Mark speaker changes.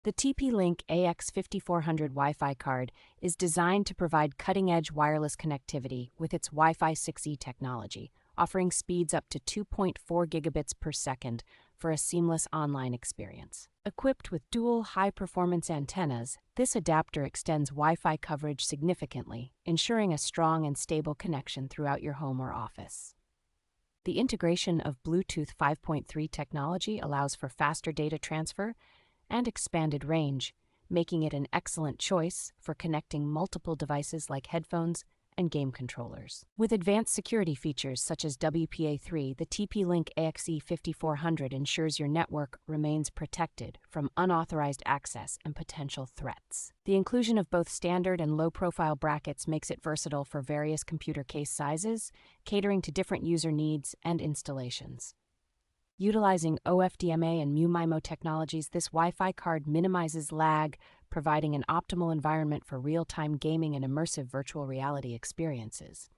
Speaker 1: The TP-Link AXE5400 Wi-Fi card is designed to provide cutting-edge wireless connectivity with its Wi-Fi 6E technology, offering speeds up to 2.4 gigabits per second for a seamless online experience. Equipped with dual high-performance antennas, this adapter extends Wi-Fi coverage significantly, ensuring a strong and stable connection throughout your home or office. The integration of Bluetooth 5.3 technology allows for faster data transfer and expanded range, making it an excellent choice for connecting multiple devices like headphones and game controllers. With advanced security features such as WPA3, the TP-Link AXE5400 ensures your network remains protected from unauthorized access and potential threats. The inclusion of both standard and low-profile brackets makes it versatile for various computer case sizes, catering to different user needs and installations. Utilizing OFDMA and MU-MIMO technologies, this Wi-Fi card minimizes lag, providing an optimal environment for real-time gaming and immersive virtual reality experiences.